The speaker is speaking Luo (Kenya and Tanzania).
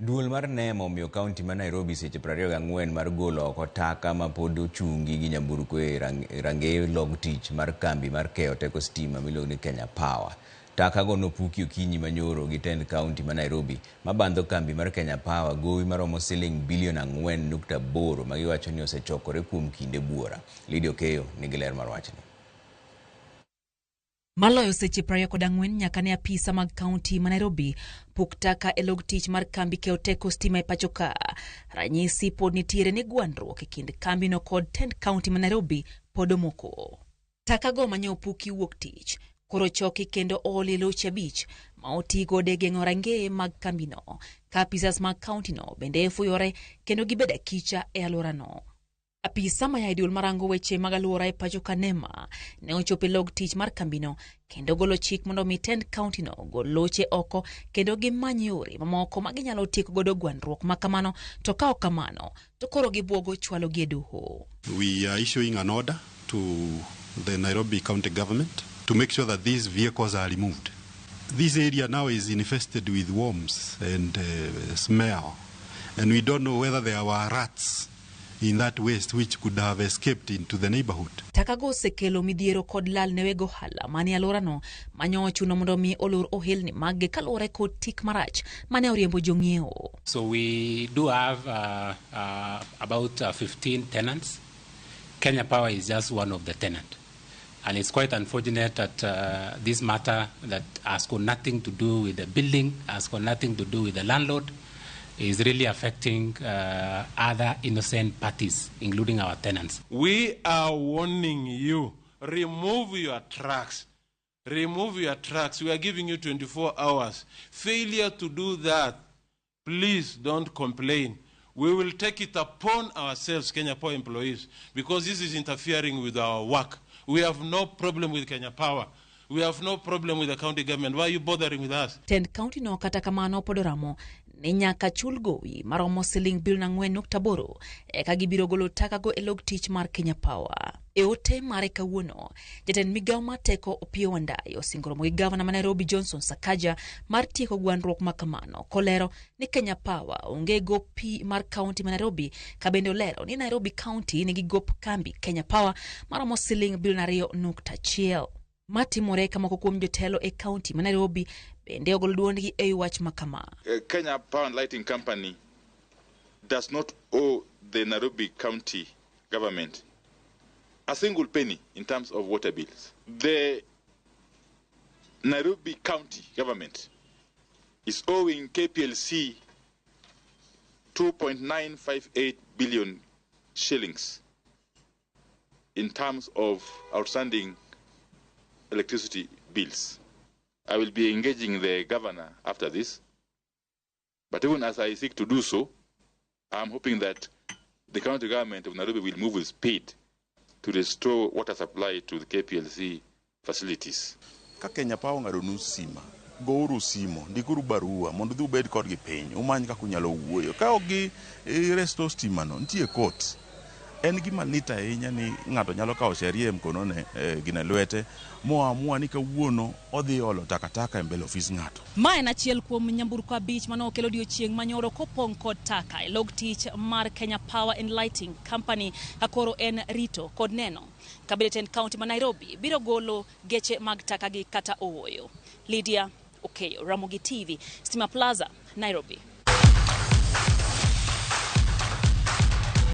Duol mar NEMO omiyo kaunti ma Nairobi seche 24 mar golo oko taka ma pod ochungi gi nyamburko e rangeye log tich mar kambi mar keyo teko stima miluongo ni Kenya Power. Taka go nopuki okinyi manyoro gi tend kaunti ma Nairobi mabandho kambi mar Kenya Power gowi maromo siling bilion 4.8 ma giwacho ni osechokore kuom kinde buora. Lydia Okeyo nigi ler mar wachni. Maloyo seche 24 nyaka ne apisa mag kaunti ma Nairobi puk taka e log tich mar kambi keyo teko stima e pacho ka. Ranyisi pod nitiere ni gwandruok e kind kambi no kod tend kaunti ma Nairobi pod omoko. Taka go manye opuki wuok tich koro choki kendo ole loche 5 ma otigo de geng'o rangeye mag kambi no. Kapisas mag kaunti no bende fuyore kendo gibeda kicha e alwora no. Apisa maya duol marango weche mag alwora e pacho ka NEMA ne ochopo e log tich mar kambino kendo golo chik mondo mi tend kaunti no gol loche oko kendo gimany yore mamoko ma ginyalo tieko godo gwandruok ma kamano to ka ok kamano to koro gibuogo chwalo gi e doho. We are issuing an order to the Nairobi County government to make sure that these vehicles are removed. This area now is infested with worms and smell, and we don't know whether there were rats in that waste which could have escaped into the neighborhood. Takago sekelo midhiero kod lal newego hala mani alora no manyo chuno mondo mi olor ohelni mag kalore kod tik marach mane oriembo jong'ieo. So we do have about 15 tenants. Kenya Power is just one of the tenants. And it's quite unfortunate that this matter that has got nothing to do with the building, has got nothing to do with the landlord, is really affecting other innocent parties, including our tenants. We are warning you, remove your trucks. Remove your trucks. We are giving you 24 hours. Failure to do that, please don't complain. We will take it upon ourselves, Kenya Power employees, because this is interfering with our work. We have no problem with Kenya Power. We have no problem with the county government. Why are you bothering with us? Tend county no kata kamano podoramo ni nyaka chul gowi maromo siling bilion 4.8 eka gibiro golo taka go e log tich mar Kenya Power. E ote mare kawuono, jatend migawo mar teko Opiyo Wandayi osingoro gi gavana ma Nairobi Johnson Sakaja mar tieko gwandruok ma kamano kolero ni Kenya Power onge gopi mar kaunti ma Nairobi ka bende olero ni Nairobi County nigi gop kambi Kenya Power maromo siling bilion 2.1. Matimore kamoko kuom jotelo e kaunti ma Nairobi bende ogolo duondgi e wach makama. Kenya Power and Lighting Company does not owe the Nairobi County government a single penny in terms of water bills. The Nairobi County government is owing KPLC 2.958 billion shillings in terms of outstanding electricity bills. I will be engaging the governor after this, but even as I seek to do so, I'm hoping that the county government of Nairobi will move with speed to restore water supply to the KPLC facilities. Ka Kenya Power ng'ado nus sima, gouru simo, ndikuru barua mondo dhi ubed kodgi piny, umany kaka unyalo wuoyo. Ka ok gi resto stima no, nitie court. En gima lit ahinya ni ng'ato nyalo kawo sheria mkonone gina lwete moamua ni kawuono odhi olo takataka e mbele ofis ng'ato. Ma en achiel kuom nyamburko 5 mano okelo odiochieng' manyoro kopong' kod taka e log tich mar Kenya Power and Lighting Company akoro en rito kod neno kabile tend kaunti ma Nairobi biro golo geche mag taka gi kata owoyo. Lydia Okeyo, Ramogi TV, Stima Plaza, Nairobi.